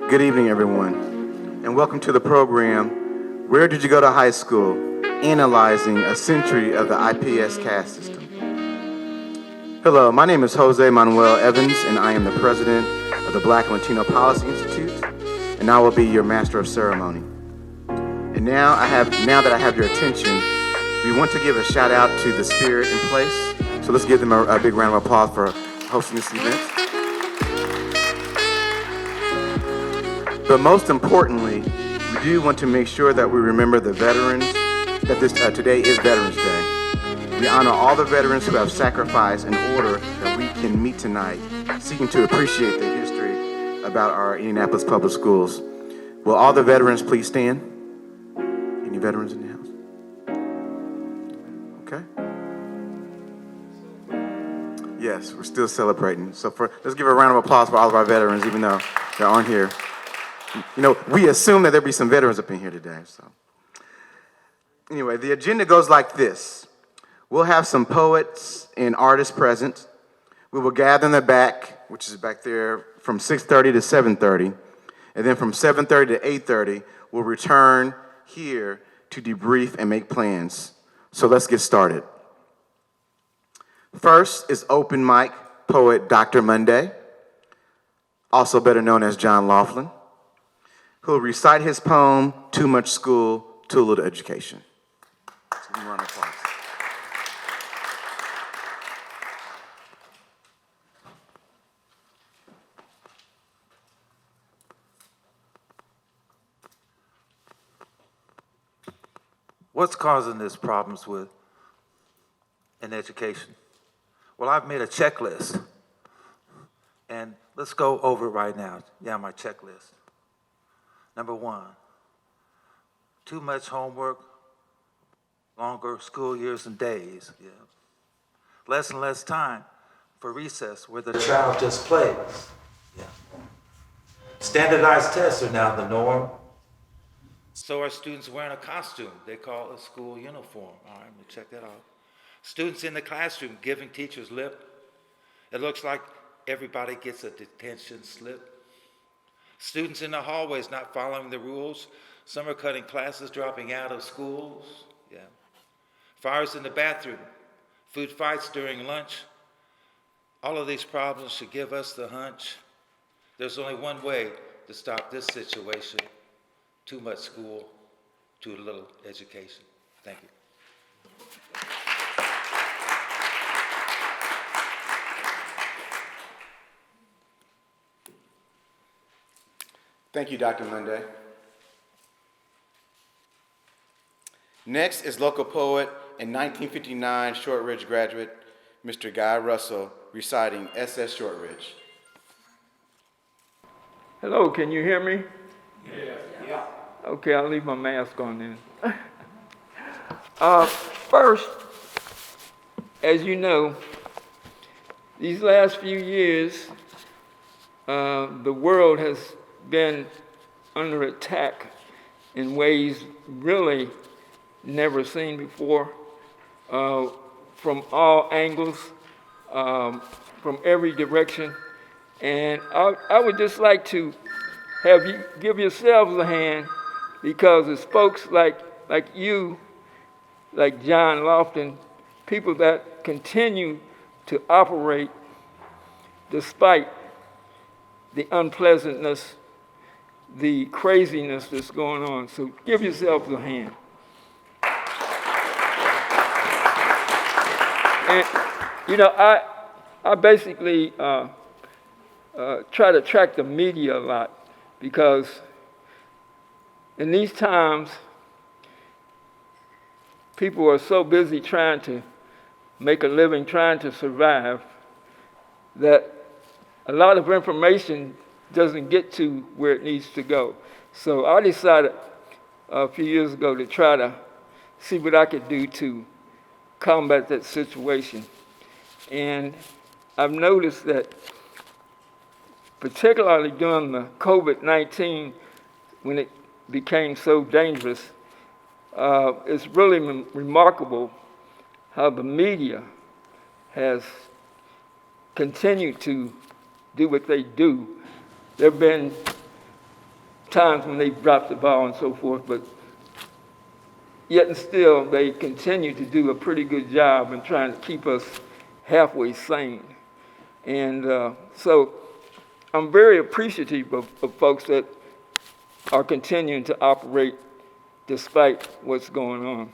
Good evening, everyone, and welcome to the program, Where Did You Go to High School? Analyzing a Century of the IPS Caste System. Hello, my name is Jose Manuel Evans, and I am the president of the Black and Latino Policy Institute, and I will be your master of ceremony. And now that I have your attention, we want to give a shout out to the spirit in place, so let's give them a big round of applause for hosting this event. But most importantly, we do want to make sure that we remember the veterans, that today is Veterans Day. We honor all the veterans who have sacrificed in order that we can meet tonight, seeking to appreciate the history about our Indianapolis public schools. Will all the veterans please stand? Any veterans in the house? Okay. Yes, we're still celebrating. So let's give a round of applause for all of our veterans, even though they aren't here. You know, we assume that there'll be some veterans up in here today. So, anyway, the agenda goes like this. We'll have some poets and artists present. We will gather in the back, which is back there, from 6:30 to 7:30. And then from 7:30 to 8:30, we'll return here to debrief and make plans. So let's get started. First is open mic poet Dr. Monday, also better known as John Loflin, who will recite his poem, Too Much School, Too Little Education. Let's give him a round of applause. What's causing these problems in education? Well, I've made a checklist, and let's go over it right now. Yeah, my checklist. Number one, too much homework, longer school years and days. Yeah. Less and less time for recess where the child just plays. Yeah. Standardized tests are now the norm. So are students wearing a costume they call a school uniform. All right, we'll check that out. Students in the classroom giving teachers lip. It looks like everybody gets a detention slip. Students in the hallways not following the rules. Some are cutting classes, dropping out of schools. Yeah. Fires in the bathroom. Food fights during lunch. All of these problems should give us the hunch. There's only one way to stop this situation. Too much school, too little education. Thank you. Thank you, Dr. Monday. Next is local poet and 1959 Shortridge graduate, Mr. Guy Russell, reciting SS Shortridge. Hello, can you hear me? Yeah. Okay, I'll leave my mask on then. First, as you know, these last few years, the world has been under attack in ways really never seen before, from all angles, from every direction. And I would just like to have you give yourselves a hand, because it's folks like you, like John Loflin, people that continue to operate despite the unpleasantness, the craziness that's going on. So give yourselves a hand. And, you know, I basically try to track the media a lot, because in these times, people are so busy trying to make a living, trying to survive, that a lot of information doesn't get to where it needs to go. So I decided a few years ago to try to see what I could do to combat that situation. And I've noticed that particularly during the COVID-19, when it became so dangerous, it's really remarkable how the media has continued to do what they do. There have been times when they dropped the ball and so forth, but yet and still they continue to do a pretty good job in trying to keep us halfway sane. And so I'm very appreciative of folks that are continuing to operate despite what's going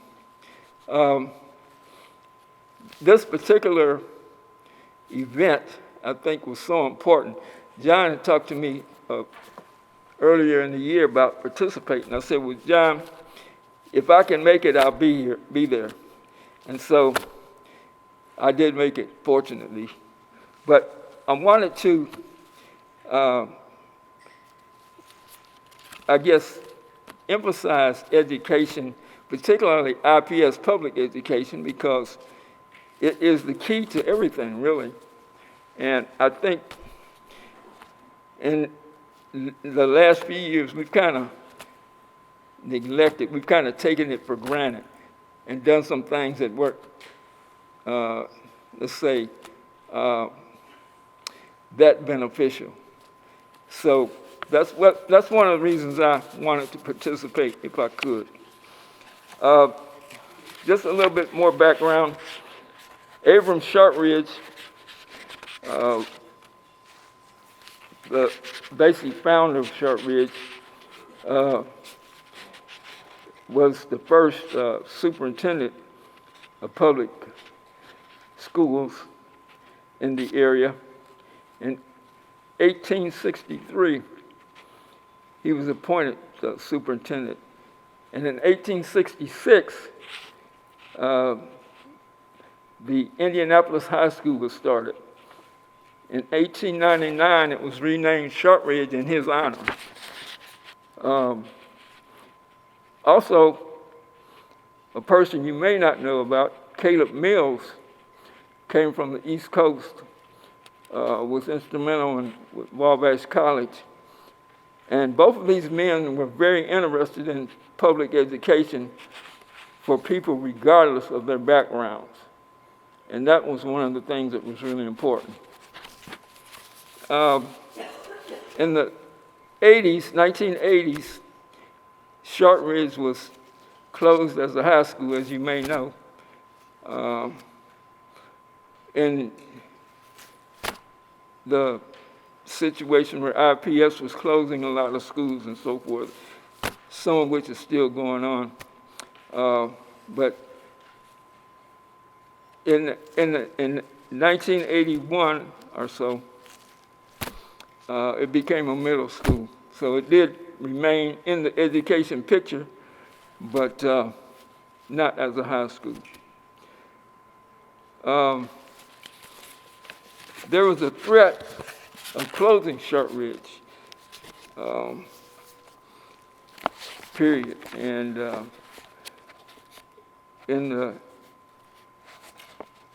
on. This particular event, I think, was so important. John had talked to me earlier in the year about participating. I said, well, John, if I can make it, I'll be there. And so I did make it, fortunately. But I wanted to, I guess, emphasize education, particularly IPS public education, because it is the key to everything, really. And I think in the last few years, we've kind of neglected, we've kind of taken it for granted and done some things that weren't, let's say, that beneficial. So that's one of the reasons I wanted to participate, if I could. Just a little bit more background. Abram Shortridge, the basic founder of Shortridge, was the first superintendent of public schools in the area. In 1863, he was appointed superintendent. And in 1866, the Indianapolis High School was started. In 1899, it was renamed Shortridge in his honor. Also, a person you may not know about, Caleb Mills, came from the East Coast, was instrumental in Wabash College. And both of these men were very interested in public education for people regardless of their backgrounds. And that was one of the things that was really important. In the 1980s, Shortridge was closed as a high school, as you may know. In the situation where IPS was closing a lot of schools and so forth, some of which is still going on. But in 1981 or so, it became a middle school. So it did remain in the education picture, but not as a high school. There was a threat of closing Shortridge, period. And in the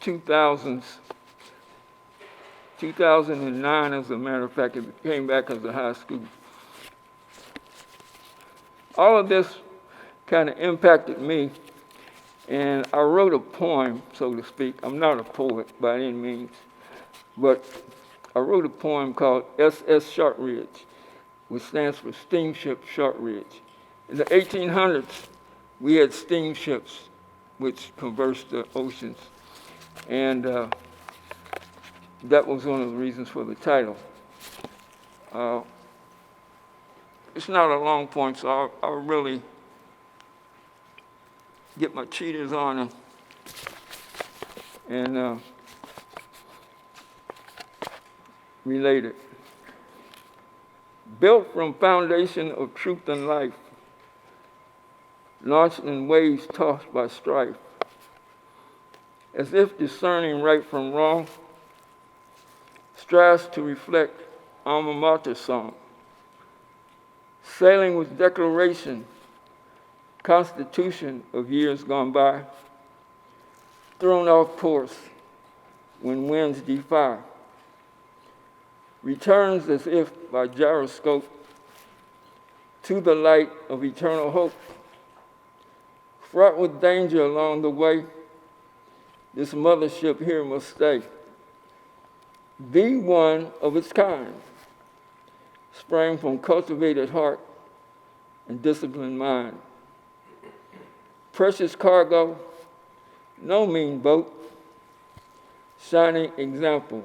2009, as a matter of fact, it came back as a high school. All of this kind of impacted me, and I wrote a poem, so to speak. I'm not a poet by any means, but I wrote a poem called SS Shortridge, which stands for Steamship Shortridge. In the 1800s, we had steamships which traversed the oceans, and that was one of the reasons for the title. It's not a long poem, so I'll really get my cheaters on and relate it. Built from foundation of truth and life, launched in waves tossed by strife, as if discerning right from wrong, strives to reflect alma mater song, sailing with declaration, constitution of years gone by, thrown off course when winds defy, returns as if by gyroscope to the light of eternal hope, fraught with danger along the way, this mothership here must stay. The one of its kind, sprang from cultivated heart and disciplined mind. Precious cargo, no mean boat, shining example,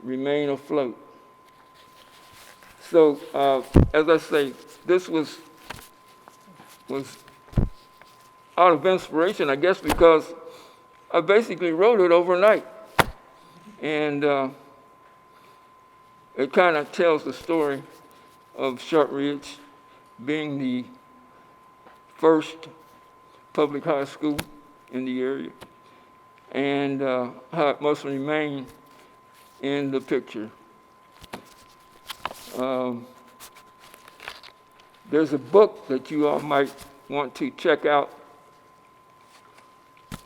remain afloat. So, as I say, this was out of inspiration, I guess, because I basically wrote it overnight. And it kind of tells the story of Shortridge being the first public high school in the area, and how it must remain in the picture. There's a book that you all might want to check out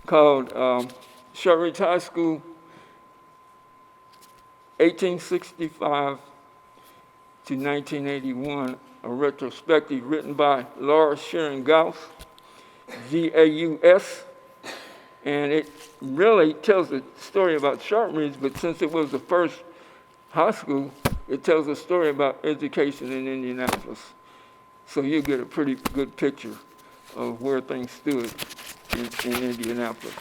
called Shortridge High School, 1865 to 1981, a retrospective written by Laura Sharon Gauss, G-A-U-S, and it really tells a story about Shortridge, but since it was the first high school, it tells a story about education in Indianapolis. So you get a pretty good picture of where things stood in Indianapolis.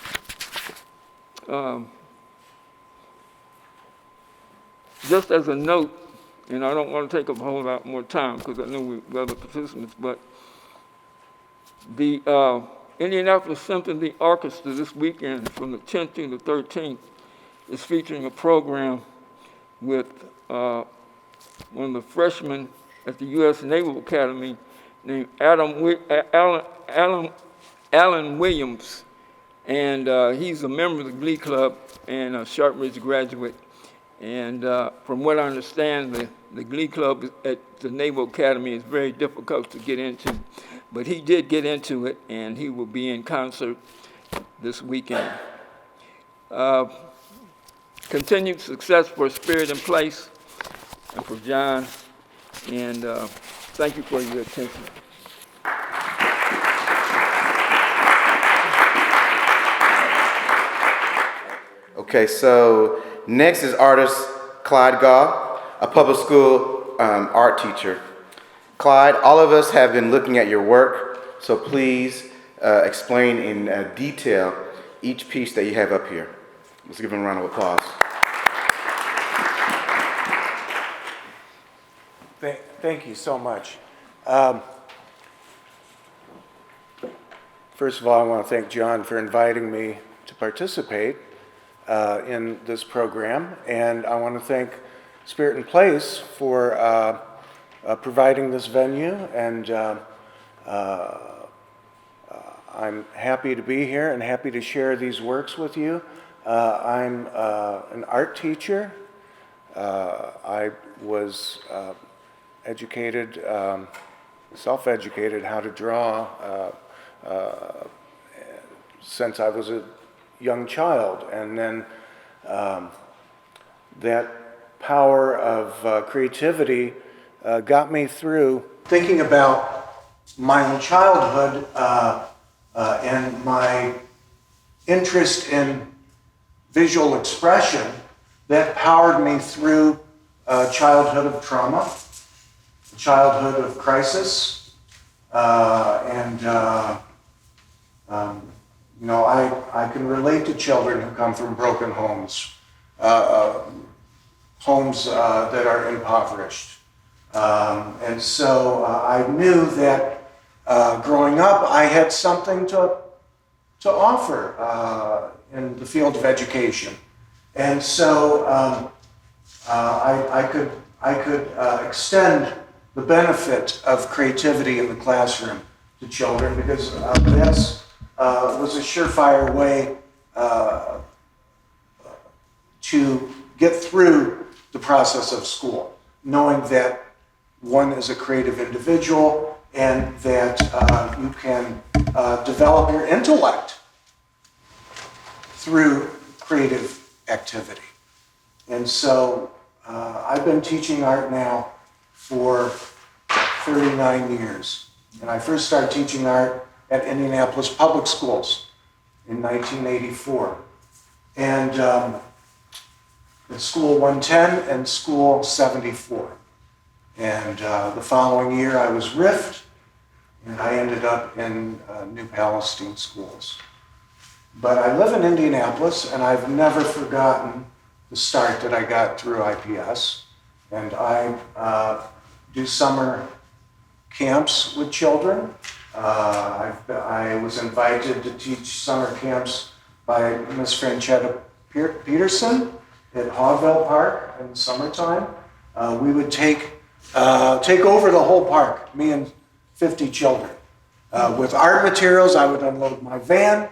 Just as a note, and I don't want to take up a whole lot more time because I know we've got other participants, but the Indianapolis Symphony Orchestra this weekend from the 10th to the 13th is featuring a program with one of the freshmen at the U.S. Naval Academy named Alan Williams. And he's a member of the Glee Club and a Shortridge graduate. And from what I understand, the Glee Club at the Naval Academy is very difficult to get into. But he did get into it, and he will be in concert this weekend. Continued success for Spirit in Place and for John. And thank you for your attention. Okay, so next is artist Clyde Gaw, a public school art teacher. Clyde, all of us have been looking at your work, so please explain in detail each piece that you have up here. Let's give him a round of applause. Thank you so much. First of all, I want to thank John for inviting me to participate in this program, and I want to thank Spirit in Place for providing this venue, and I'm happy to be here and happy to share these works with you. I'm an art teacher. I was educated, self-educated how to draw since I was a young child, and then that power of creativity got me through thinking about my own childhood and my interest in visual expression that powered me through a childhood of trauma, a childhood of crisis, you know, I can relate to children who come from broken homes, homes that are impoverished. And so I knew that growing up I had something to offer in the field of education. And so I could extend the benefit of creativity in the classroom to children, because that's was a surefire way to get through the process of school, knowing that one is a creative individual and that you can develop your intellect through creative activity. And so I've been teaching art now for 39 years. And I first started teaching art at Indianapolis Public Schools in 1984. And at School 110 and School 74. And the following year I was RIFT and I ended up in New Palestine schools. But I live in Indianapolis, and I've never forgotten the start that I got through IPS. And I do summer camps with children. I was invited to teach summer camps by Miss Franchetta Peterson at Hogville Park in the summertime. We would take over the whole park, me and 50 children. With art materials, I would unload my van.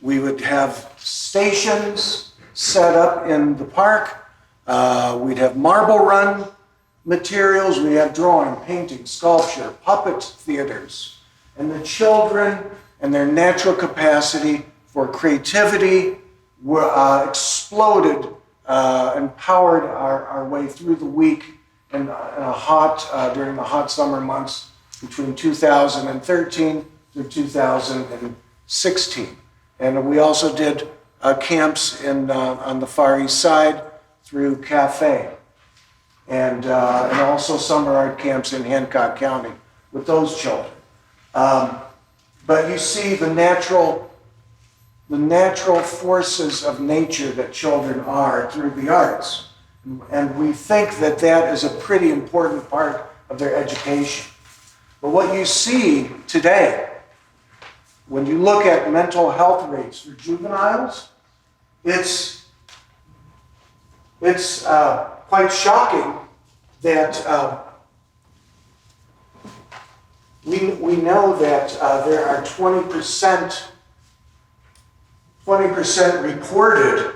We would have stations set up in the park. We'd have marble run materials. We'd have drawing, painting, sculpture, puppet theaters. And the children and their natural capacity for creativity were exploded and powered our way through the week during the hot summer months between 2013 through 2016. And we also did camps on the Far East Side through Cafe, and also summer art camps in Hancock County with those children. But you see the natural forces of nature that children are through the arts. And we think that that is a pretty important part of their education. But what you see today, when you look at mental health rates for juveniles, it's quite shocking that we know that there are 20% reported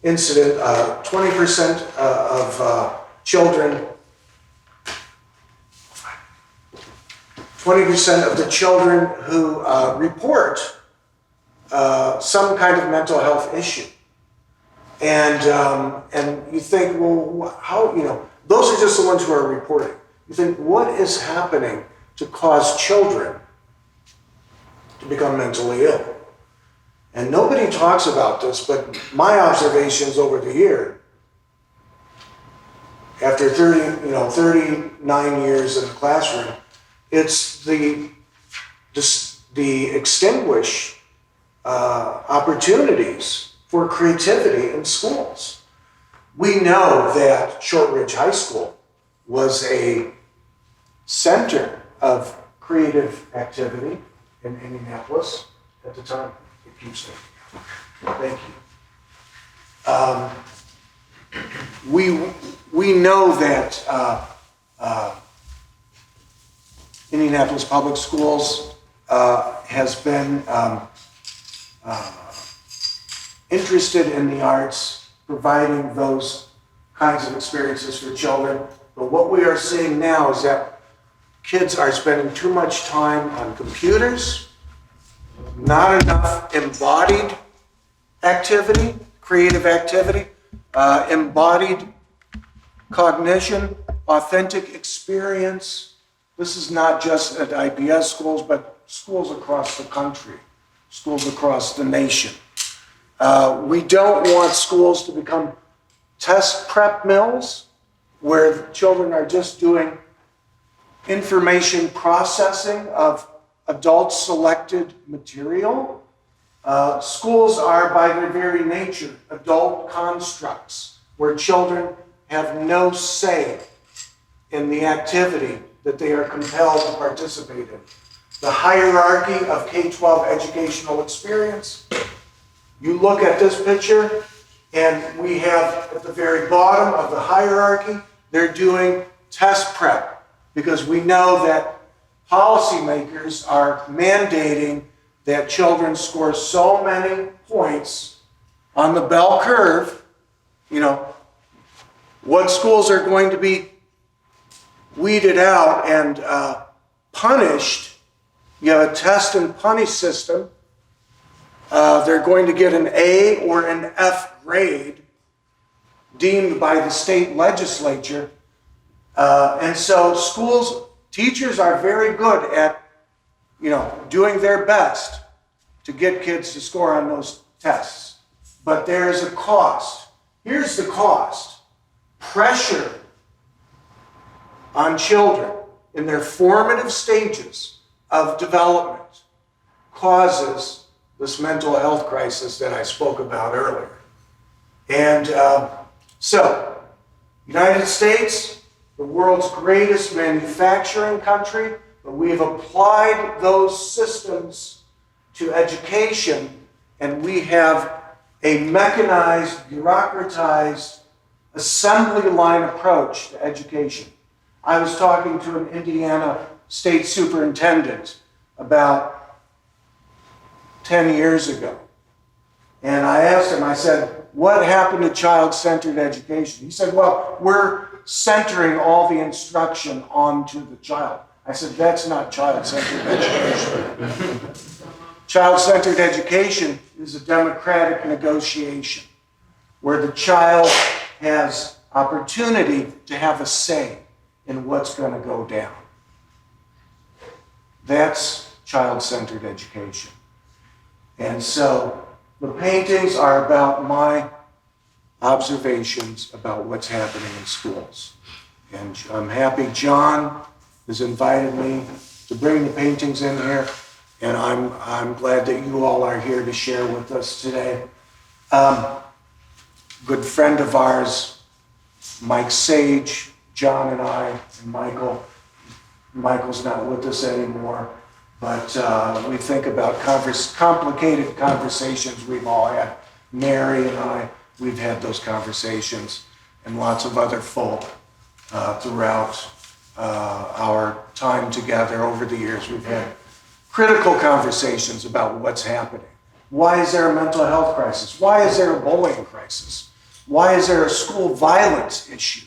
incident, 20% of children, 20% of the children who report some kind of mental health issue. And you think, well, how, those are just the ones who are reporting. You think, what is happening to cause children to become mentally ill? And nobody talks about this, but my observations over the year, after 39 years in the classroom, it's the extinguished opportunities for creativity in schools. We know that Shortridge High School was a center of creative activity in Indianapolis at the time. It keeps me. Thank you. We know that Indianapolis Public Schools has been interested in the arts, providing those kinds of experiences for children. But what we are seeing now is that kids are spending too much time on computers, not enough embodied activity, creative activity, embodied cognition, authentic experience. This is not just at IPS schools, but schools across the country, schools across the nation. We don't want schools to become test prep mills where children are just doing information processing of adult-selected material. Schools are, by their very nature, adult constructs where children have no say in the activity that they are compelled to participate in. The hierarchy of K-12 educational experience. You look at this picture, and we have at the very bottom of the hierarchy, they're doing test prep, because we know that policymakers are mandating that children score so many points on the bell curve. What schools are going to be weeded out and punished. You have a test and punish system. They're going to get an A or an F grade deemed by the state legislature. And so teachers are very good at, doing their best to get kids to score on those tests. But there's a cost. Here's the cost. Pressure on children in their formative stages of development causes this mental health crisis that I spoke about earlier. And so, United States, the world's greatest manufacturing country, but we have applied those systems to education, and we have a mechanized, bureaucratized, assembly line approach to education. I was talking to an Indiana state superintendent about 10 years ago. And I asked him, I said, what happened to child-centered education? He said, well, we're centering all the instruction onto the child. I said, that's not child-centered education. Child-centered education is a democratic negotiation where the child has opportunity to have a say in what's going to go down. That's child-centered education. And so the paintings are about my observations about what's happening in schools. And I'm happy John has invited me to bring the paintings in here, and I'm glad that you all are here to share with us today. Good friend of ours, Mike Sage, John and I, and Michael. Michael's not with us anymore, but we think about complicated conversations we've all had. Mary and I, we've had those conversations, and lots of other folk throughout our time together over the years. We've had critical conversations about what's happening. Why is there a mental health crisis? Why is there a bullying crisis? Why is there a school violence issue?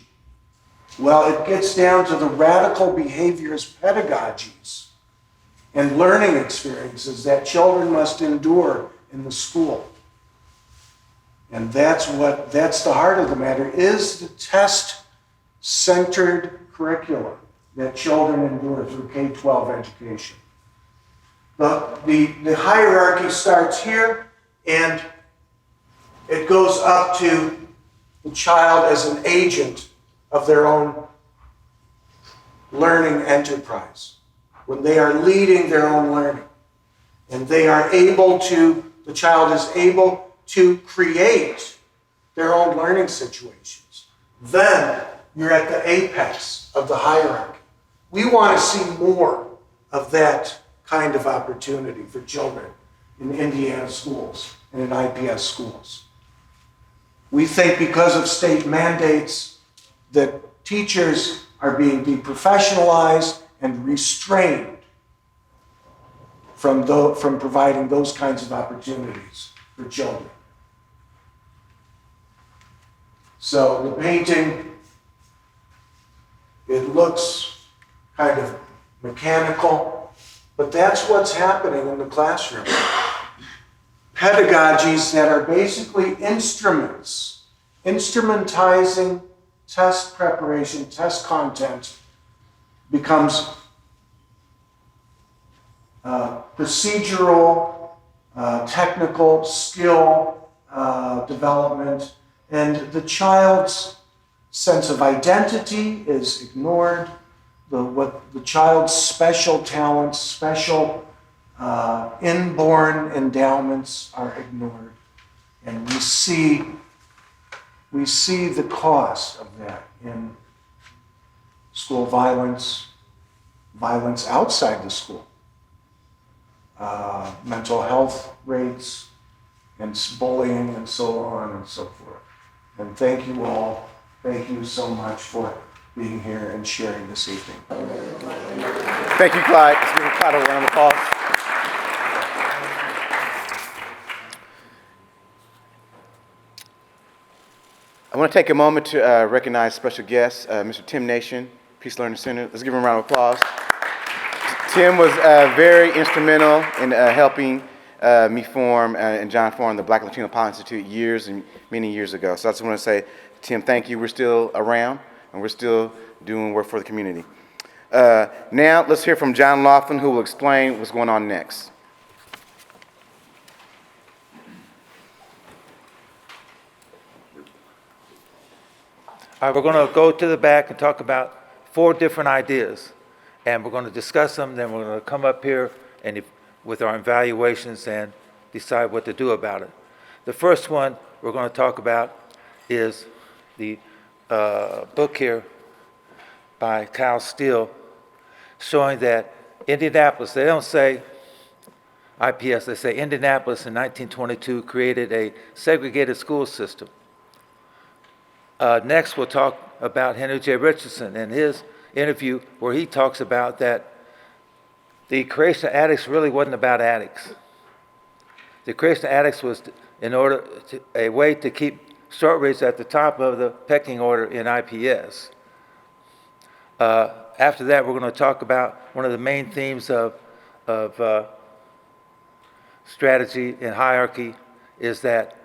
Well, it gets down to the radical behaviorist pedagogies and learning experiences that children must endure in the school. And that's the heart of the matter, is the test-centered curriculum that children endure through K-12 education. The hierarchy starts here, and it goes up to the child as an agent of their own learning enterprise, when they are leading their own learning. And the child is able to create their own learning situations. Then you're at the apex of the hierarchy. We want to see more of that kind of opportunity for children in Indiana schools and in IPS schools. We think because of state mandates that teachers are being deprofessionalized and restrained from providing those kinds of opportunities for children. So the painting, it looks kind of mechanical, but that's what's happening in the classroom. Pedagogies that are basically instrumentizing test preparation, test content becomes procedural, technical skill development, and the child's sense of identity is ignored. The child's special talents, special inborn endowments are ignored, and we see the cost of that in school violence outside the school, mental health rates, and bullying, and so on and so forth. And thank you all. Thank you so much for being here and sharing this evening. Thank you, Clyde. Let's give Clyde a round of applause. I want to take a moment to recognize special guest, Mr. Tim Nation, Peace Learning Center. Let's give him a round of applause. Tim was very instrumental in helping me form and John form the Black Latino Policy Institute many years ago. So I just want to say, Tim, thank you. We're still around, and we're still doing work for the community. Now, let's hear from John Loflin, who will explain what's going on next. All right, we're going to go to the back and talk about 4 different ideas. and we're going to discuss them, then we're going to come up here and with our evaluations and decide what to do about it. The first one we're going to talk about is the book here by Cal Steele, showing that Indianapolis, they don't say IPS, they say Indianapolis in 1922 created a segregated school system. Next, we'll talk about Henry J. Richardson and his interview where he talks about that the creation of attics really wasn't about attics. The creation of attics was a way to keep short-rates at the top of the pecking order in IPS. After that, we're going to talk about one of the main themes of strategy and hierarchy is that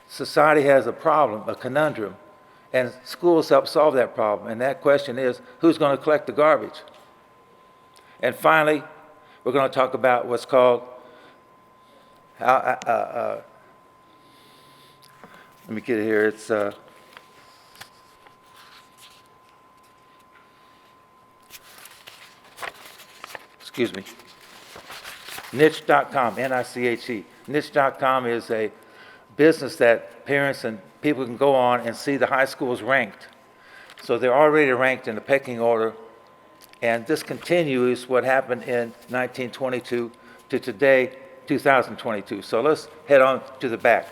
society has a problem, a conundrum, and schools help solve that problem. And that question is, who's going to collect the garbage? And finally, we're going to talk about what's called, let me get it here, it's, excuse me, niche.com, N-I-C-H-E. Niche.com is a business that parents and people can go on and see the high schools ranked. So they're already ranked in the pecking order, and this continues what happened in 1922 to today, 2022. So let's head on to the back.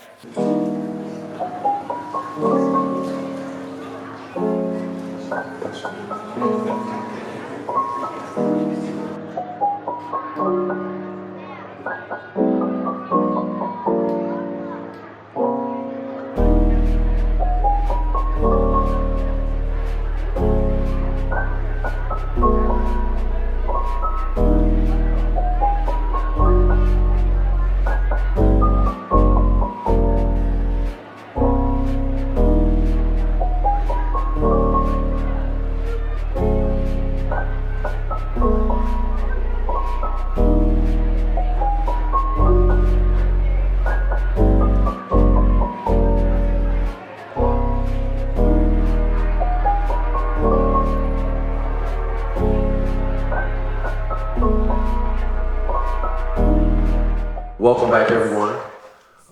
Welcome back, everyone.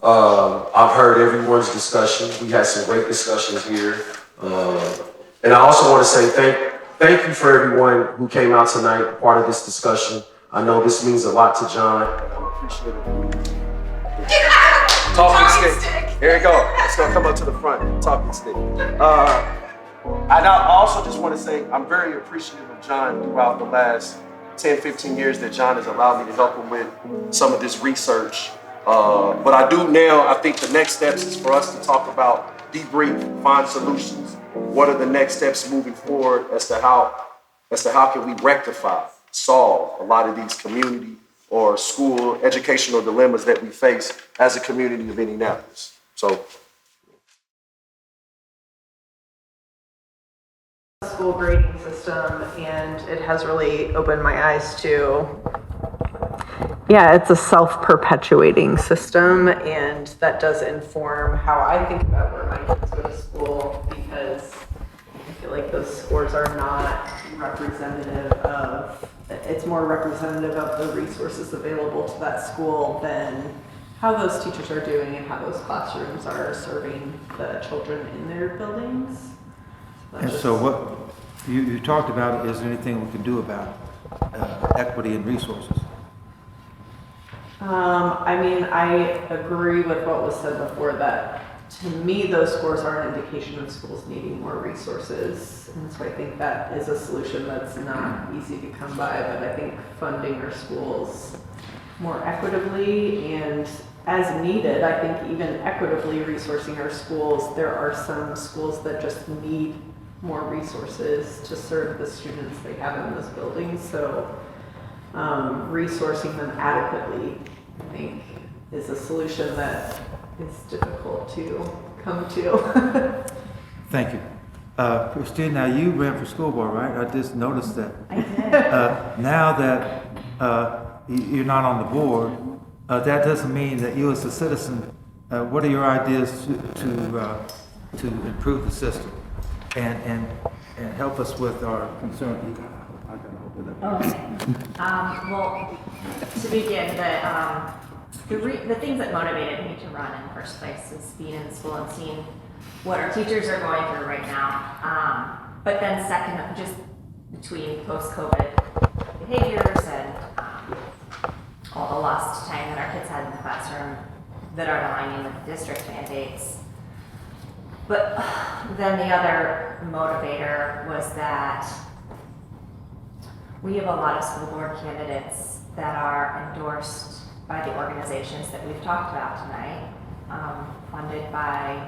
I've heard everyone's discussion. We had some great discussions here. And I also want to say thank you for everyone who came out tonight, part of this discussion. I know this means a lot to John. I'm appreciative. Talking stick. Here we go. It's gonna come up to the front. Talking stick. And I also just want to say I'm very appreciative of John throughout the last 10, 15 years that John has allowed me to help him with some of this research. But I do now, I think the next steps is for us to talk about, debrief, find solutions. What are the next steps moving forward as to how can we rectify, solve a lot of these community or school educational dilemmas that we face as a community of Indianapolis. So. School grading system, and it has really opened my eyes to, it's a self-perpetuating system, and that does inform how I think about where my kids go to school, because I feel like those scores are not representative of, it's more representative of the resources available to that school than how those teachers are doing and how those classrooms are serving the children in their buildings. And so what you talked about, is there anything we can do about equity and resources? I agree with what was said before, that to me, those scores are an indication of schools needing more resources. And so I think that is a solution that's not easy to come by, but I think funding our schools more equitably and as needed, I think even equitably resourcing our schools, there are some schools that just need more resources to serve the students they have in those buildings. So resourcing them adequately, I think, is a solution that is difficult to come to. Thank you. Christine, now you ran for school board, right? I just noticed that. I did. Now that you're not on the board, that doesn't mean that you as a citizen, what are your ideas to improve the system and help us with our concern? Okay. Well, to begin, the things that motivated me to run in the first place is being in school and seeing what our teachers are going through right now. But then second, just between post-COVID behaviors and all the lost time that our kids had in the classroom that aren't aligning with the district mandates. But then the other motivator was that we have a lot of school board candidates that are endorsed by the organizations that we've talked about tonight, funded by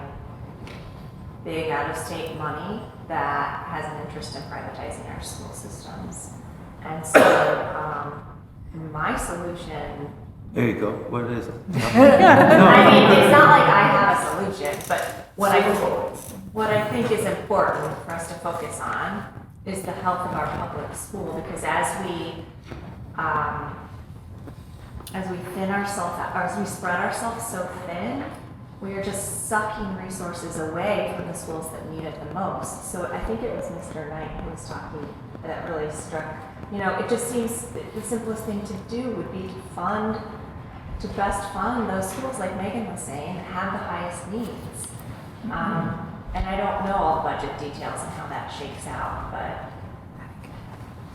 big out-of-state money that has an interest in privatizing our school systems. And so my solution, There you go. What is it? I mean, it's not like I have a solution, but what I think is important for us to focus on is the health of our public school, because as we thin ourselves out, or as we spread ourselves so thin, we are just sucking resources away from the schools that need it the most. So I think it was Mr. Knight who was talking that really struck. You know, it just seems the simplest thing to do would be to best fund those schools, like Megan was saying, that have the highest needs. And I don't know all the budget details and how that shakes out, but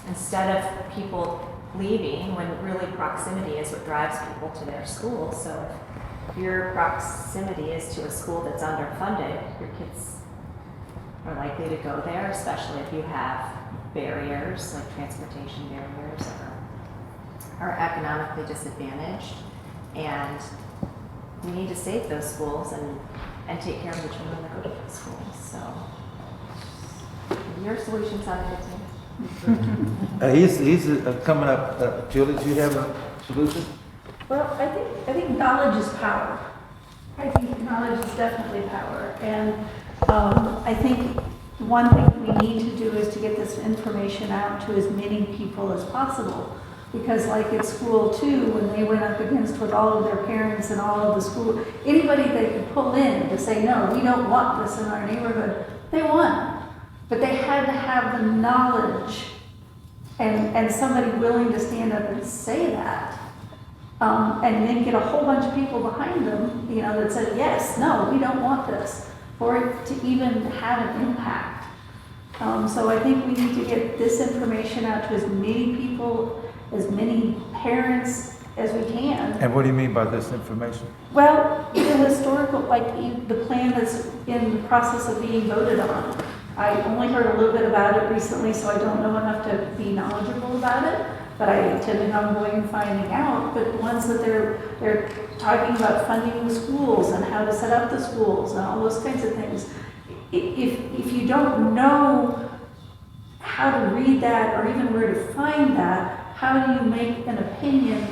instead of people leaving when really proximity is what drives people to their school. So if your proximity is to a school that's underfunded, your kids are likely to go there, especially if you have barriers like transportation barriers or are economically disadvantaged. And we need to save those schools and take care of the children that go to those schools. So your solution sounded good to me. He's coming up. Julie, do you have a solution? Well, I think knowledge is power. I think knowledge is definitely power. And I think one thing we need to do is to get this information out to as many people as possible. Because like at school too, when they went up against with all of their parents and all of the school, anybody they could pull in to say, no, we don't want this in our neighborhood, they won. But they had to have the knowledge and somebody willing to stand up and say that. And then get a whole bunch of people behind them, you know, that said, yes, no, we don't want this, for it to even have an impact. So I think we need to get this information out to as many people, as many parents as we can. And what do you mean by this information? Well, the historical, like the plan that's in the process of being voted on. I only heard a little bit about it recently, so I don't know enough to be knowledgeable about it, but I intend on going and finding out. But the ones that they're talking about funding the schools and how to set up the schools and all those kinds of things. If you don't know how to read that or even where to find that, how do you make an opinion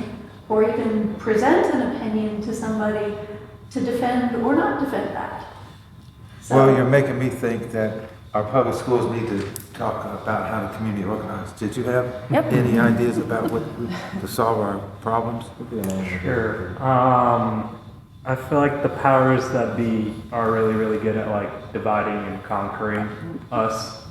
or even present an opinion to somebody to defend or not defend that? So, Well, you're making me think that our public schools need to talk about how the community organize. Did you have any ideas about what to solve our problems? Sure. I feel like the powers that be are really, really good at like dividing and conquering us.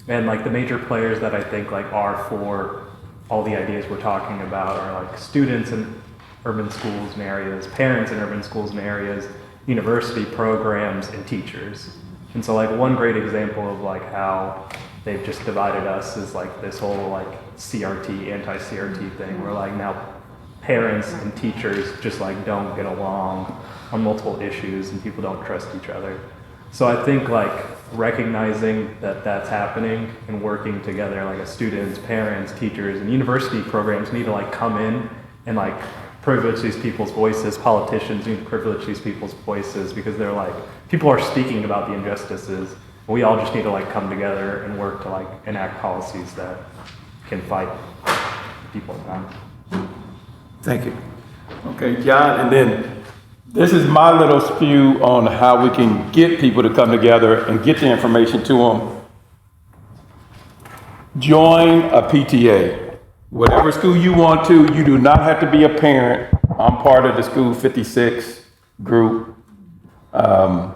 And like the major players that I think like are for all the ideas we're talking about are like students in urban schools and areas, parents in urban schools and areas, university programs, and teachers. And so like one great example of like how they've just divided us is like this whole like CRT, anti-CRT thing where like now parents and teachers just like don't get along on multiple issues and people don't trust each other. So I think like recognizing that that's happening and working together, like as students, parents, teachers, and university programs need to like come in and like privilege these people's voices. Politicians need to privilege these people's voices because they're like, people are speaking about the injustices. We all just need to like come together and work to like enact policies that can fight people around. Thank you. Okay, John, and then this is my little spew on how we can get people to come together and get the information to them. Join a PTA. Whatever school you want to, you do not have to be a parent. I'm part of the School 56 group. I'm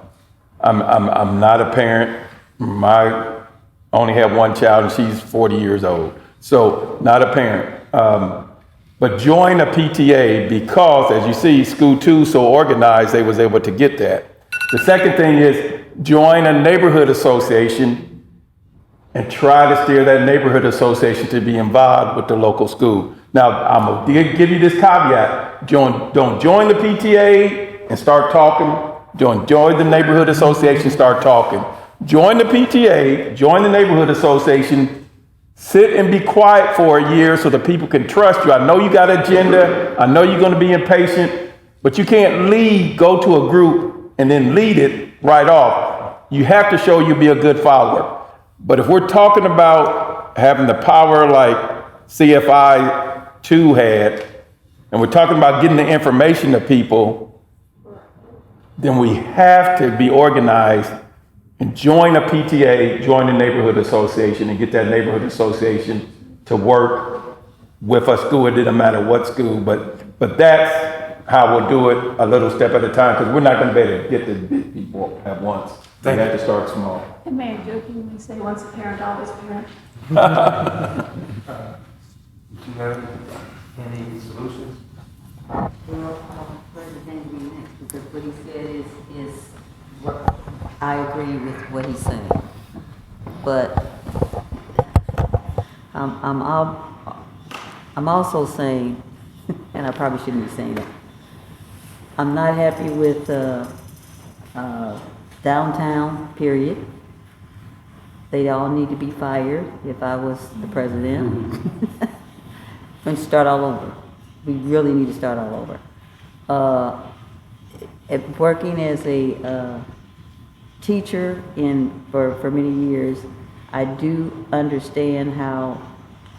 not a parent. My only have one child and she's 40 years old. So not a parent. But join a PTA because, as you see, School 2 so organized, they was able to get that. The second thing is join a neighborhood association and try to steer that neighborhood association to be involved with the local school. Now, I'm gonna give you this caveat. Don't join the PTA and start talking. Don't join the neighborhood association, start talking. Join the PTA, join the neighborhood association, sit and be quiet for a year so the people can trust you. I know you got an agenda. I know you're going to be impatient, but you can't go to a group and then lead it right off. You have to show you be a good follower. But if we're talking about having the power like CFI 2 had, and we're talking about getting the information to people, then we have to be organized and join a PTA, join a neighborhood association, and get that neighborhood association to work with a school. It didn't matter what school, but that's how we'll do it, a little step at a time, because we're not going to be able to get the big people at once. We have to start small. And may I jokingly say, once a parent, always a parent? Do you have any solutions? Well, President Green, because what he said is what I agree with what he's saying. But I'm also saying, and I probably shouldn't be saying it, I'm not happy with downtown, period. They all need to be fired if I was the president. And start all over. We really need to start all over. Working as a teacher for many years, I do understand how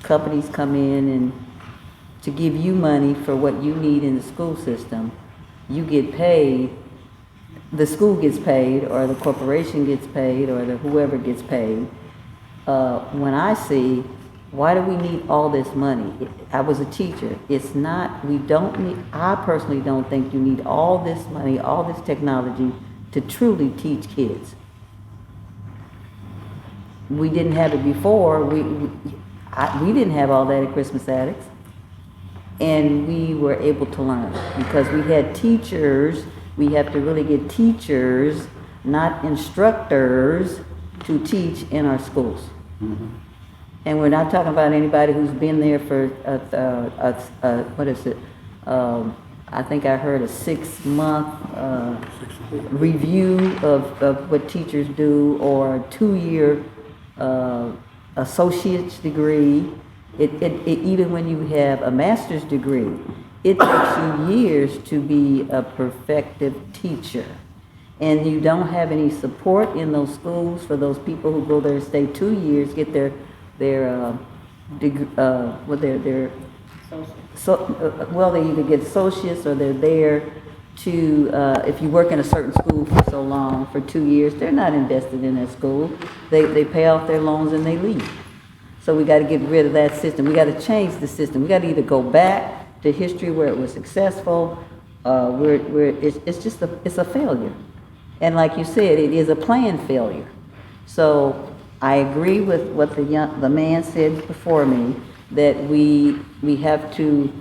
companies come in and to give you money for what you need in the school system. You get paid, the school gets paid, or the corporation gets paid, or whoever gets paid. When I see, why do we need all this money? I was a teacher. It's not, we don't need, I personally don't think you need all this money, all this technology to truly teach kids. We didn't have it before. We didn't have all that at Christmas Addicts. And we were able to learn because we had teachers. We have to really get teachers, not instructors, to teach in our schools. Mm-hmm. And we're not talking about anybody who's been there for, what is it? I think I heard a 6-month review of what teachers do, or a 2-year associate's degree. It even when you have a master's degree, it takes you years to be a perfective teacher. And you don't have any support in those schools for those people who go there and stay 2 years, get their well, they either get associates or they're there to, if you work in a certain school for so long, for 2 years, they're not invested in that school. They pay off their loans and they leave. So we got to get rid of that system. We got to change the system. We got to either go back to history where it was successful, where it's a failure. And like you said, it is a planned failure. So I agree with what the man said before me, that we have to,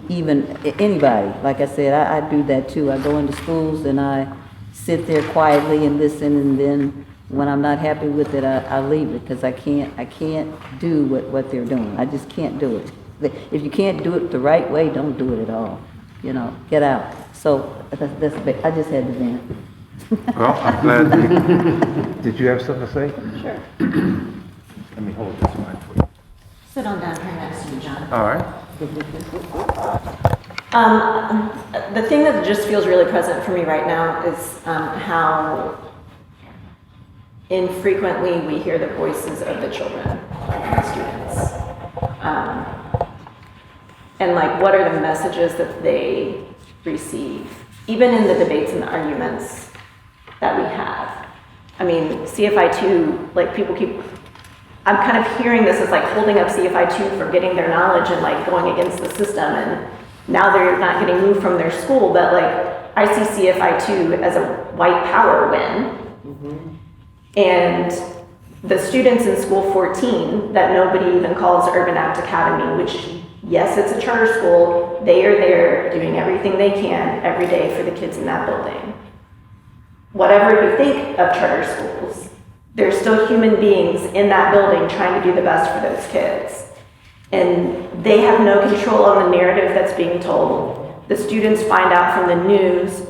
even anybody, like I said, I do that too. I go into schools and I sit there quietly and listen, and then when I'm not happy with it, I leave it, because I can't do what they're doing. I just can't do it. If you can't do it the right way, don't do it at all. You know, get out. So that's I just had to vent. Well, I'm glad. Did you have something to say? Sure. Let me hold this mic for you. Sit on down here next to you, John. All right. The thing that just feels really present for me right now is how infrequently we hear the voices of the children and the students. And like, what are the messages that they receive, even in the debates and the arguments that we have. I mean, CFI2, like people I'm kind of hearing this as like holding up CFI2 for getting their knowledge and like going against the system, and now they're not getting moved from their school, but like I see CFI2 as a white power win. Mm-hmm. And the students in School 14 that nobody even calls Urban Act Academy, which, yes, it's a charter school, they are there doing everything they can every day for the kids in that building. Whatever you think of charter schools, there's still human beings in that building trying to do the best for those kids. And they have no control on the narrative that's being told. The students find out from the news,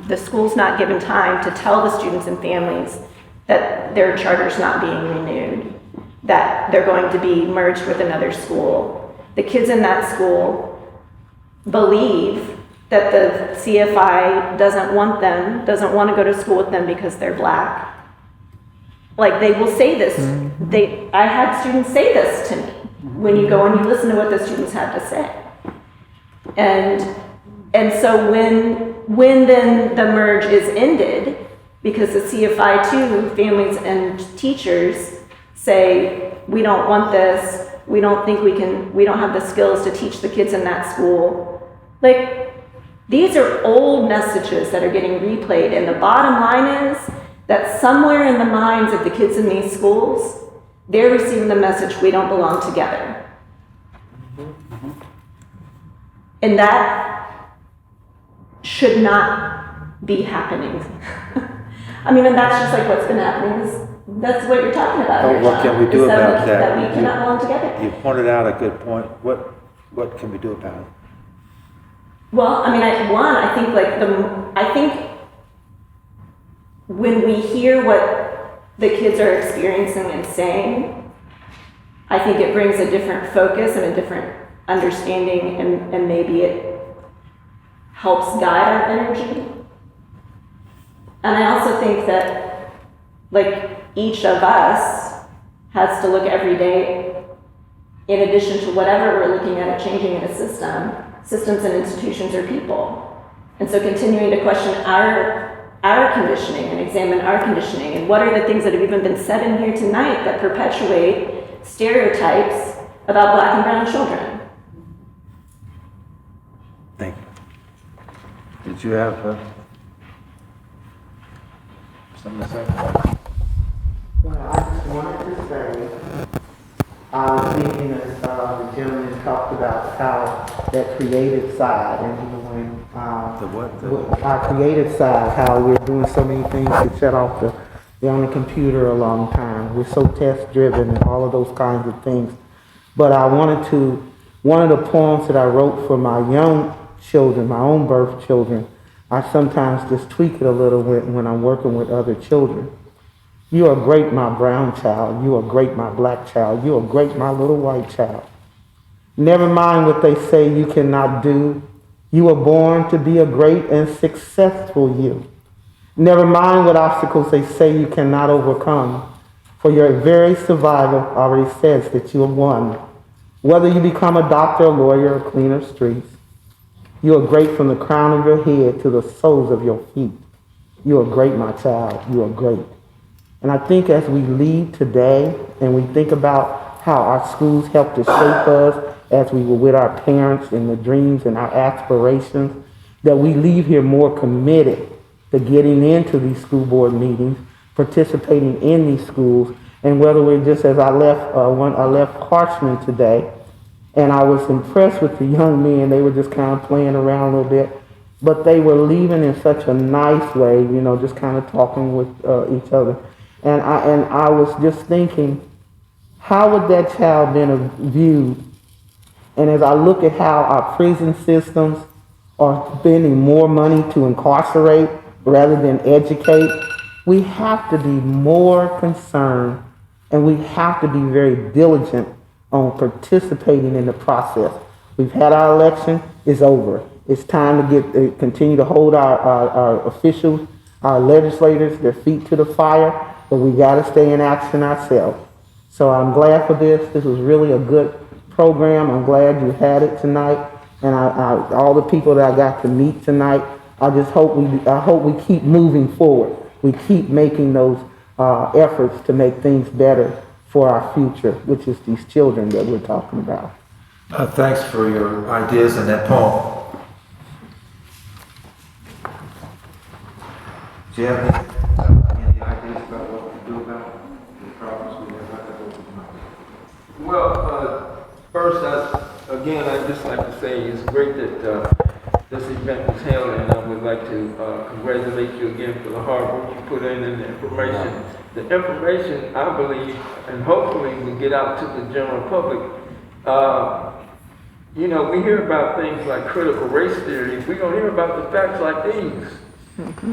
the school's not given time to tell the students and families that their charter's not being renewed, that they're going to be merged with another school. The kids in that school believe that the CFI doesn't want to go to school with them because they're Black. Like, they will say this. I had students say this to me when you go and you listen to what the students have to say. And so when then the merge is ended, because the CFI too, families and teachers say, we don't want this, we don't think we don't have the skills to teach the kids in that school. Like, these are old messages that are getting replayed, and the bottom line is that somewhere in the minds of the kids in these schools, they're receiving the message, we don't belong together. And that should not be happening. I mean, and that's just like what's been happening. That's what you're talking about. Oh, what can we do about that? That we cannot belong together. You pointed out a good point. What can we do about it? Well, I mean, I think when we hear what the kids are experiencing and saying, I think it brings a different focus and a different understanding, and maybe it helps guide our energy. And I also think that, like, each of us has to look every day, in addition to whatever we're looking at changing in a system, systems and institutions are people. And so continuing to question our conditioning and examine our conditioning, and what are the things that have even been said in here tonight that perpetuate stereotypes about Black and brown children. Thank you. Did you have something to say? Well, I just wanted to say, I was thinking as the gentleman talked about how that creative side, and when our creative side, how we're doing so many things to shut off we're on the computer a long time. We're so test driven and all of those kinds of things. But one of the poems that I wrote for my young children, my own birth children, I sometimes just tweak it a little when I'm working with other children. You are great, my brown child. You are great, my Black child. You are great, my little white child. Never mind what they say you cannot do. You were born to be a great and successful you. Never mind what obstacles they say you cannot overcome, for your very survival already says that you have won. Whether you become a doctor, a lawyer, or cleaner streets, you are great from the crown of your head to the soles of your feet. You are great, my child. You are great. And I think as we leave today and we think about how our schools help to shape us as we were with our parents and the dreams and our aspirations, that we leave here more committed to getting into these school board meetings, participating in these schools, and whether we're just, as I left Harshman today, and I was impressed with the young men. They were just kind of playing around a little bit, but they were leaving in such a nice way, just kind of talking with each other. And I was just thinking, how would that child been viewed? And as I look at how our prison systems are spending more money to incarcerate rather than educate, we have to be more concerned, and we have to be very diligent on participating in the process. We've had our election, it's over. It's time to continue to hold our officials, our legislators, their feet to the fire, but we gotta stay in action ourselves. So I'm glad for this. This was really a good program. I'm glad you had it tonight. And all the people that I got to meet tonight, I hope we keep moving forward. We keep making those efforts to make things better for our future, which is these children that we're talking about. Thanks for your ideas in that poem. Do you have any ideas about what we can again, I'd just like to say it's great that this event was held, and I would like to congratulate you again for the hard work you put in and the information. The information, I believe, and hopefully will get out to the general public. You know, we hear about things like critical race theory. We don't hear about the facts like these.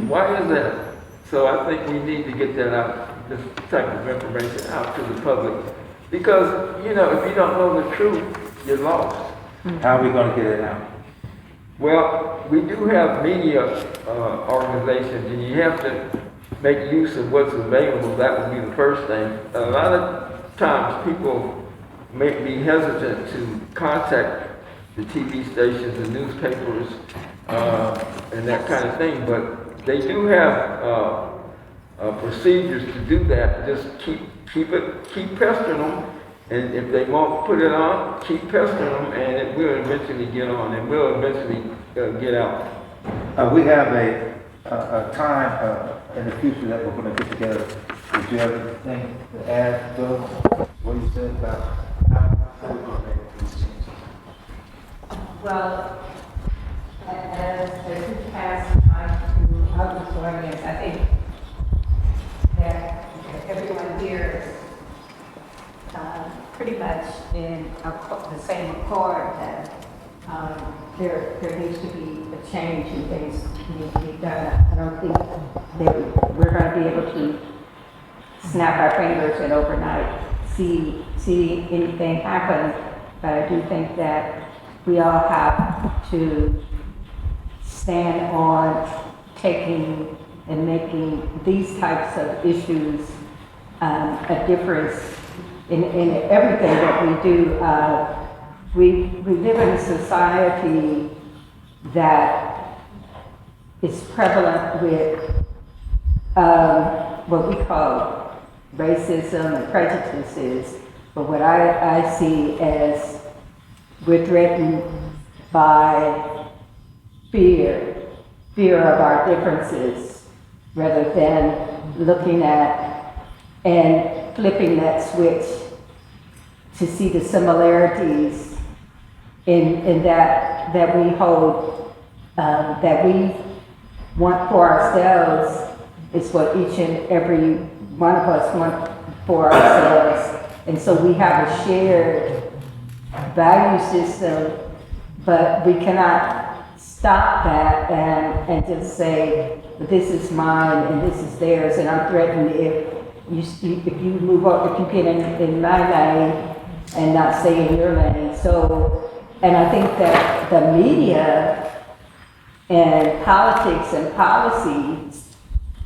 Why is that? So I think we need to get that out, this type of information out to the public. Because, you know, if you don't know the truth, you're lost. How are we gonna get it out? Well, we do have media organizations, and you have to make use of what's available. That would be the first thing. A lot of times people may be hesitant to contact the TV stations and newspapers and that kind of thing, but they do have procedures to do that. Just keep pestering them, and if they won't put it on, keep pestering them, and it will eventually get on, and will eventually get out. We have a time in the future that we're gonna get together. Did you have anything to add, Bill? What you said about how we're gonna make these changes? Well, as you pass on to other Vornehms, I think that everyone here is pretty much in the same accord that there needs to be a change and things need to be done. I don't think that we're going to be able to snap our fingers and overnight see anything happen, but I do think that we all have to stand on taking and making these types of issues a difference in everything that we do. We live in a society that is prevalent with what we call racism and prejudices, but what I see as we're threatened by fear of our differences, rather than looking at and flipping that switch to see the similarities in that we hold, that we want for ourselves is what each and every one of us want for ourselves. And so we have a shared value system, but we cannot stop that and just say, this is mine and this is theirs, and I'm threatened if you move up, if you get in my lane and not stay in your lane. So, and I think that the media and politics and policies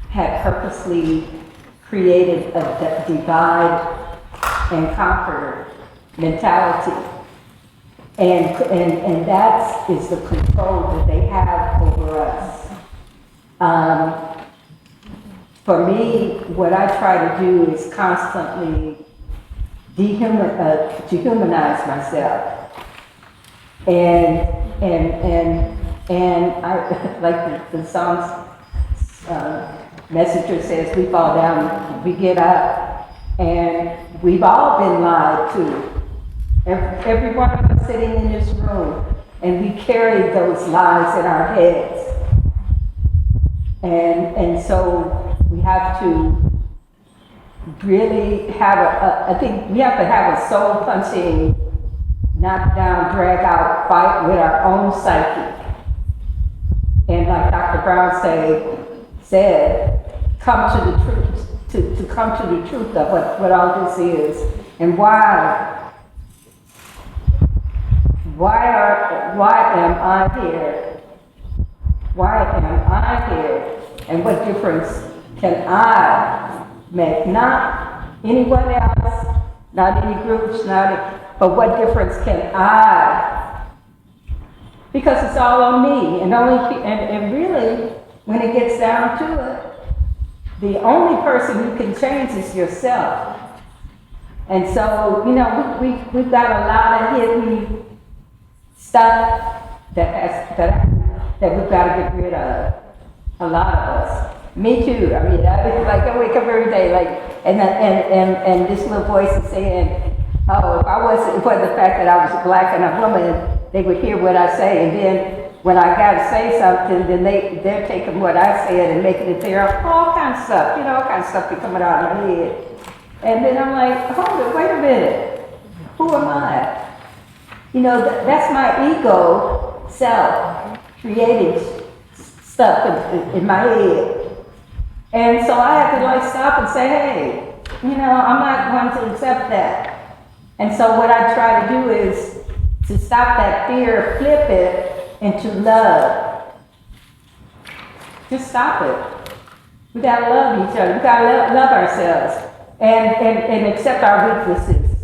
have purposely created a divide and conquer mentality. And that is the control that they have over us. For me, what I try to do is constantly dehumanize myself. And I, like the song's messenger says, we fall down, we get up, and we've all been lied to. Every one of us sitting in this room, and we carry those lies in our heads. And so we have to really have I think we have to have a soul punching, knock down, drag out fight with our own psyche. And like Dr. Brown said, come to the truth, to come to the truth of what all this is and why am I here? Why am I here? And what difference can I make? Not anyone else, not any groups, but what difference can I? Because it's all on me, and really, when it gets down to it, the only person who can change is yourself. And so, you know, we've got a lot of hidden stuff that we've got to get rid of. A lot of us. Me too. I mean, I wake up every day and this little voice is saying, Oh, if I wasn't for the fact that I was black and a woman, they would hear what I say, and then when I gotta say something, then they're taking what I said and making it their all kinds of stuff, all kinds of stuff be coming out of my head. And then I'm like, hold it, wait a minute, who am I? That's my ego self creating stuff in my head. And so I have to stop and say, hey, I'm not going to accept that. And so what I try to do is to stop that fear, flip it into love. Just stop it. We gotta love each other. We gotta love ourselves and accept our weaknesses.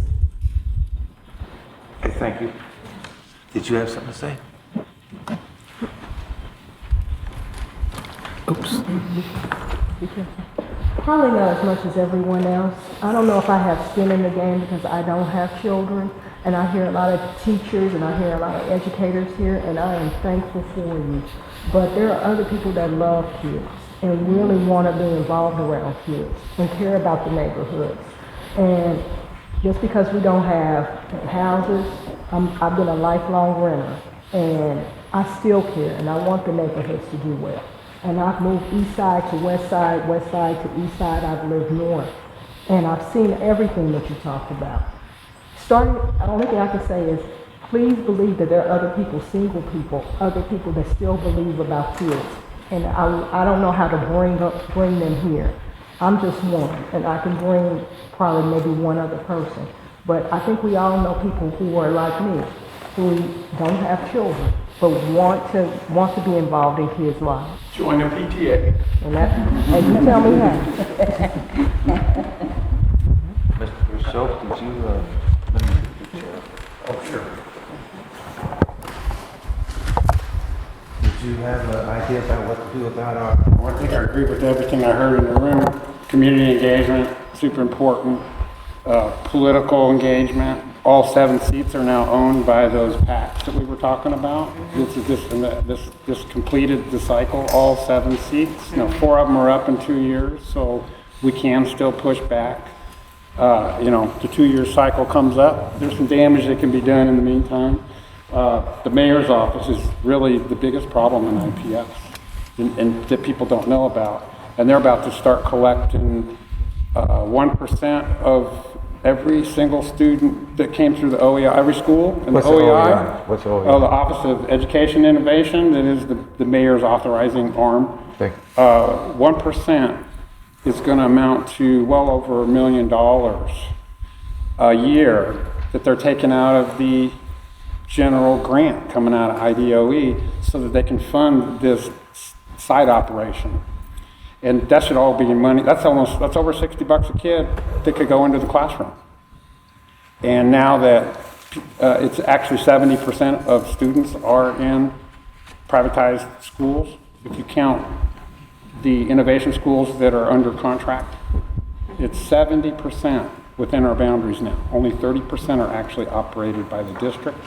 Okay, thank you. Did you have something to say? Oops. Probably not as much as everyone else. I don't know if I have skin in the game because I don't have children, and I hear a lot of teachers and I hear a lot of educators here, and I am thankful for you. But there are other people that love kids and really want to be involved around kids and care about the neighborhoods. And just because we don't have houses, I've been a lifelong renter, and I still care, and I want the neighborhoods to do well. And I've moved east side to west side to east side. I've lived north. And I've seen everything that you talked about. The only thing I can say is, please believe that there are other people, single people, other people that still believe about kids. And I don't know how to bring them here. I'm just one, and I can bring probably maybe one other person. But I think we all know people who are like me, who don't have children, but want to be involved in kids' lives. Join the PTA. And you tell me how. Mr. Schultz, did you, let me get the chair. Oh, sure. Did you have an idea about what to do about our? Well, I think I agree with everything I heard in the room. Community engagement, super important. Political engagement. All 7 seats are now owned by those PACs that we were talking about. This completed the cycle, all 7 seats. 4 of them are up in 2 years, so we can still push back. The 2-year cycle comes up. There's some damage that can be done in the meantime. The mayor's office is really the biggest problem in IPS, and that people don't know about. And they're about to start collecting 1% of every single student that came through the OEI, every school in What's the OEI. What's OEI? Oh, the Office of Education Innovation, that is the mayor's authorizing arm. 1% is going to amount to well over $1 million a year that they're taking out of the general grant coming out of IDOE so that they can fund this side operation. And that should all be money. That's over $60 a kid that could go into the classroom. And now that it's actually 70% of students are in privatized schools, if you count the innovation schools that are under contract, it's 70% within our boundaries now. Only 30% are actually operated by the district.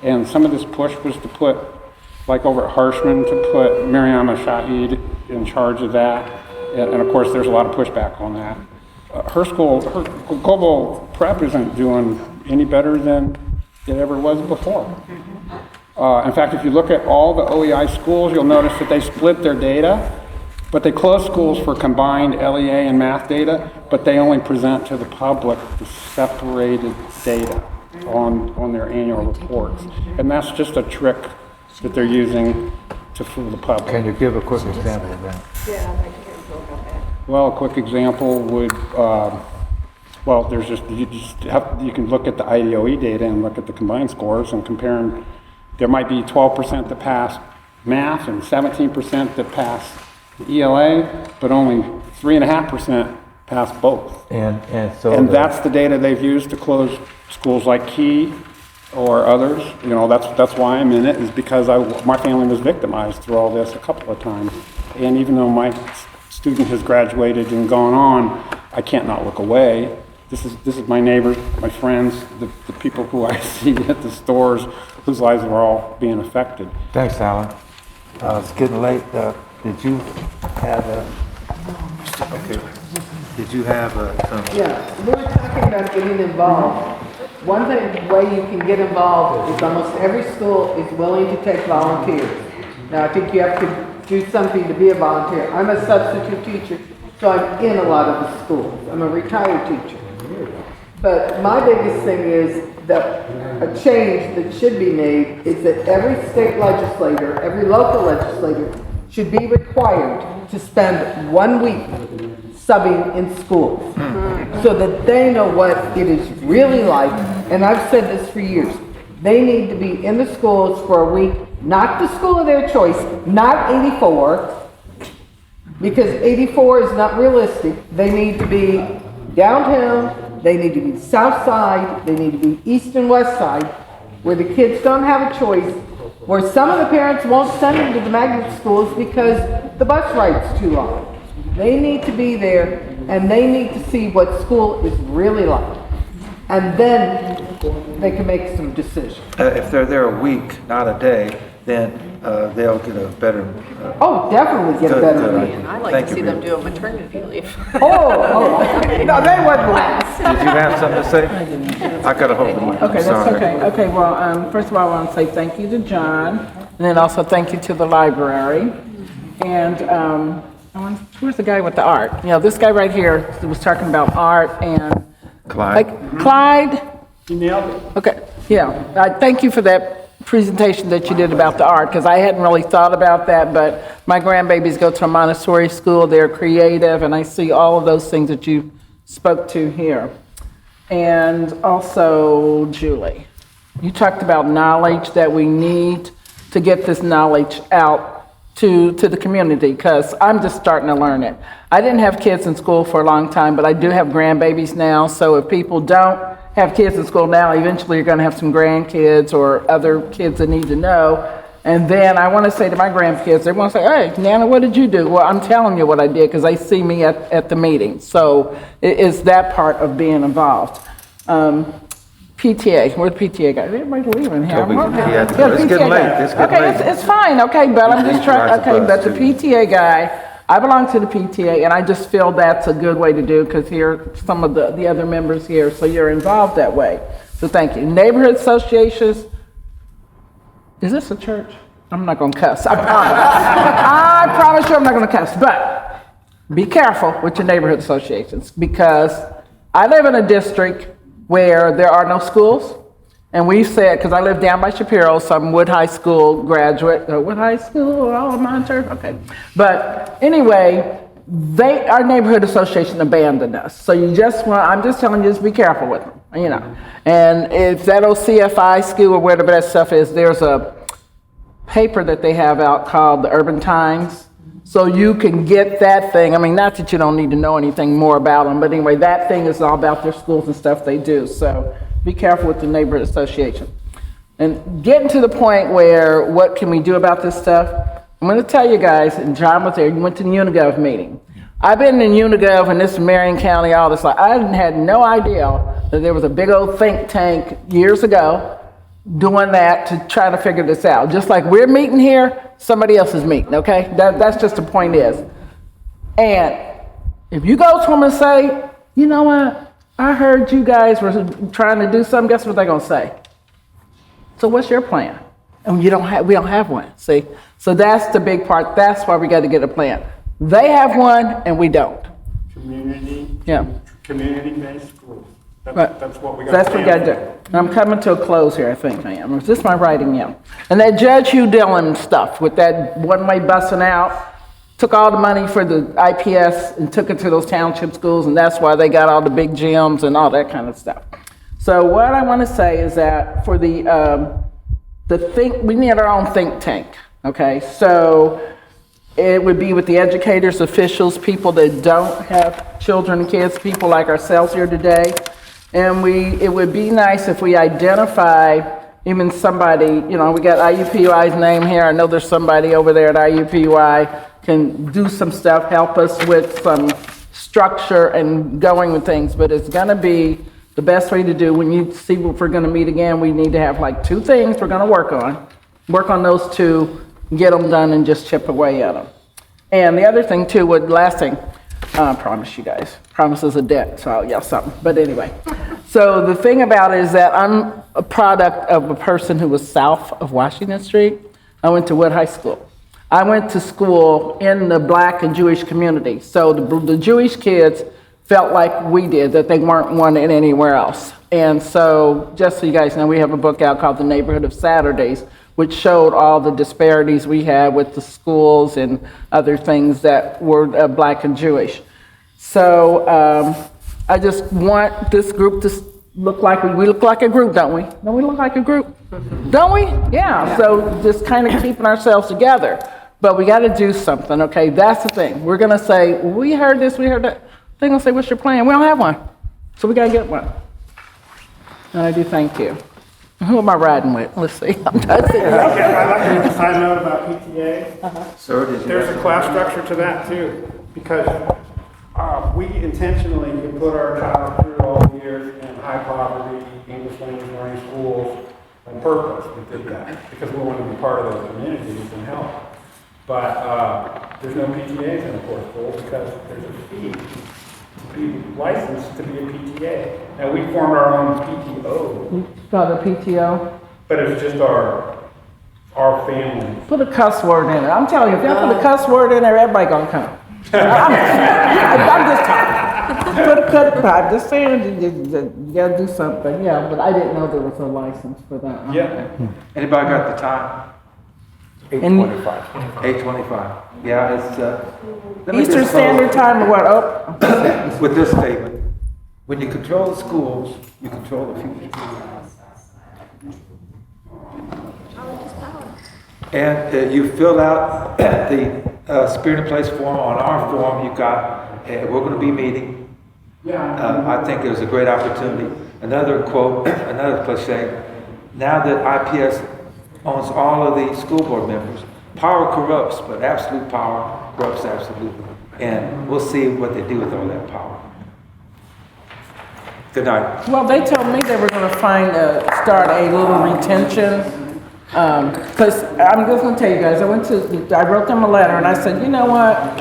And some of this push was to put, like over at Harshman, to put Mariama Shahid in charge of that. And of course, there's a lot of pushback on that. Her school, her global prep isn't doing any better than it ever was before. In fact, if you look at all the OEI schools, you'll notice that they split their data, but they close schools for combined LEA and math data, but they only present to the public the separated data on their annual reports. And that's just a trick that they're using to fool the public. Can you give a quick example of that? Yeah, I'd like to hear you about that. Well, a quick example would, there's just, you can look at the IDOE data and look at the combined scores and compare them. There might be 12% that pass math and 17% that pass the ELA, but only 3.5% pass both. And that's the data they've used to close schools like Key or others. That's why I'm in it, is because my family was victimized through all this a couple of times. And even though my student has graduated and gone on, I can't not look away. This is my neighbors, my friends, the people who I see at the stores, whose lives are all being affected. Thanks, Alan. It's getting late. Did you have some? Yeah, we were talking about getting involved. One way you can get involved is almost every school is willing to take volunteers. Now, I think you have to do something to be a volunteer. I'm a substitute teacher, so I'm in a lot of the schools. I'm a retired teacher. But my biggest thing is that a change that should be made is that every state legislator, every local legislator should be required to spend 1 week subbing in schools so that they know what it is really like. And I've said this for years. They need to be in the schools for a week, not the school of their choice, not 84, because 84 is not realistic. They need to be downtown, they need to be south side, they need to be east and west side, where the kids don't have a choice, where some of the parents won't send them to the magnet schools because the bus ride's too long. They need to be there, and they need to see what school is really like. And then they can make some decisions. If they're there a week, not a day, then they'll get a better. Oh, definitely get a better idea. read. I'd like to see them do a maternity leave. Oh, no, they wouldn't last. Did you have something to say? I gotta hold the mic. Okay, that's Sorry. okay. Okay, well, first of all, I want to say thank you to John, and then also thank you to the library. And where's the guy with the art? You know, this guy right here was talking about art and Clyde. Clyde. You nailed it. Okay, yeah. Thank you for that presentation that you did about the art, because I hadn't really thought about that, but my grandbabies go to a Montessori school. They're creative, and I see all of those things that you spoke to here. And also, Julie, you talked about knowledge, that we need to get this knowledge out to the community, because I'm just starting to learn it. I didn't have kids in school for a long time, but I do have grandbabies now, so if people don't have kids in school now, eventually you're going to have some grandkids or other kids that need to know. And then I want to say to my grandkids, they want to say, hey, Nana, what did you do? Well, I'm telling you what I did, because they see me at the meeting. So it's that part of being involved. PTA, where's the PTA guy? Everybody's leaving here. It's getting late. It's getting late. It's fine, okay, but I'm just trying, okay, but the PTA guy, I belong to the PTA, and I just feel that's a good way to do, because here, some of the other members here, so you're involved that way. So thank you. Neighborhood associations, is this a church? I'm not gonna cuss, I promise. I promise you I'm not gonna cuss, but be careful with your neighborhood associations, because I live in a district where there are no schools. And we said, because I live down by Shapiro, so I'm Wood High School graduate. Wood High School, alma mater, okay. But anyway, our neighborhood association abandoned us. So I'm just telling you, just be careful with them, you know. And if that old CFI school or whatever that stuff is, there's a paper that they have out called the Urban Times. So you can get that thing. I mean, not that you don't need to know anything more about them, but anyway, that thing is all about their schools and stuff they do. So be careful with the neighborhood association. And getting to the point where, what can we do about this stuff? I'm going to tell you guys, and John was there, you went to the Unigov meeting. I've been in Unigov, and this is Marion County, all this. I had no idea that there was a big old think tank years ago doing that to try to figure this out. Just like we're meeting here, somebody else is meeting, okay? That's just the point is. And if you go to them and say, you know what? I heard you guys were trying to do something. Guess what they're gonna say? So what's your plan? And we don't have one. See, so that's the big part. That's why we got to get a plan. They have one and we don't. Community-based schools. That's what we got. That's what we got to do. I'm coming to a close here. I think I am. Is this my writing in? And that Judge Hugh Dillon stuff with that one-way busing out. Took all the money for the IPS and took it to those township schools, and that's why they got all the big gyms and all that kind of stuff. So what I want to say is that for we need our own think tank, okay? So it would be with the educators, officials, people that don't have children and kids, people like ourselves here today. And it would be nice if we identify even somebody, you know, we got IUPUI's name here. I know there's somebody over there at IUPUI can do some stuff, help us with some structure and going with things, but it's gonna be the best way to do. When you see if we're gonna meet again, we need to have like 2 things we're gonna work on those 2, get them done and just chip away at them. And the other thing too, last thing, I promise you guys, promise is a debt, so yeah, something, but anyway. So the thing about it is that I'm a product of a person who was south of Washington Street. I went to Wood High School. I went to school in the Black and Jewish community. So the Jewish kids felt like we did, that they weren't wanted anywhere else. And so just so you guys know, we have a book out called The Neighborhood of Saturdays, which showed all the disparities we had with the schools and other things that were Black and Jewish. So I just want this group to look like, we look like a group, don't we? Don't we look like a group? Don't we? Yeah, so just kind of keeping ourselves together. But we got to do something, okay? That's the thing. We're going to say, well, we heard this, we heard that. They're going to say, what's your plan? We don't have one. So we got to get one. And I do thank you. Who am I riding with? Let's see. I'm trying to see. I'd like to make a side note about PTA. Sir, There's a class structure to that too, because we intentionally put our child through all the years in high poverty, English language learning schools on purpose. We did that because we want to be part of those communities and help. But there's no PTAs in the core school because there's a fee to be licensed to be a PTA. Now we formed our own PTO. You got a PTO? But it's just our family. Put a cuss word in it. I'm telling you, if y'all put a cuss word in there, everybody gonna come. I'm just talking. I'm just saying, you gotta do something. Yeah, but I didn't know there was a license for that. Yeah. Anybody got the time? 8:25. 8:25. Yeah, it's, let me Eastern just Standard close Time or what? Oh. with this statement. When you control the schools, you control the future. And you fill out the Spirit and Place form. On our form, you've got, we're going to be meeting. I think there's a great opportunity. Another quote, another cliche, now that IPS owns all of the school board members, power corrupts, but absolute power corrupts absolutely. And we'll see what they do with all that power. Good night. Well, they told me they were going to start a little retention. Because I'm just going to tell you guys, I wrote them a letter and I said, you know what?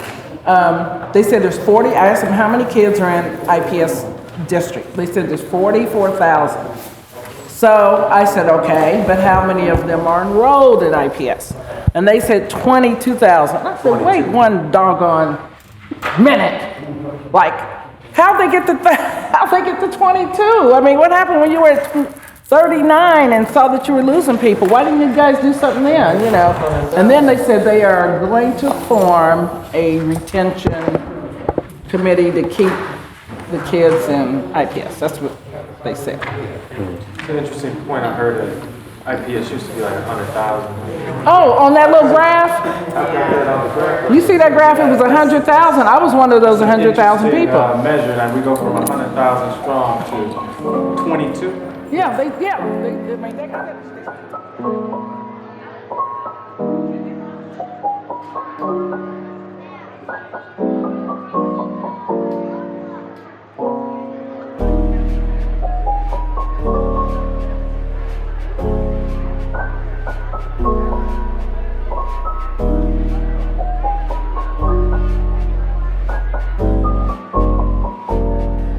They said there's 40. I asked them how many kids are in IPS district. They said there's 44,000. So I said, okay, but how many of them are enrolled in IPS? And they said 22,000. I said, wait one doggone minute. Like, how'd they get to 22? I mean, what happened when you were at 39 and saw that you were losing people? Why didn't you guys do something then, you know? And then they said they are going to form a retention committee to keep the kids in IPS. That's what they said. It's an interesting point. I heard that IPS used to be like 100,000. Oh, on that little graph? You see that graph? It was 100,000. I was one of those 100,000 people. Measured, and we go from 100,000 strong to 22. Yeah, they got it.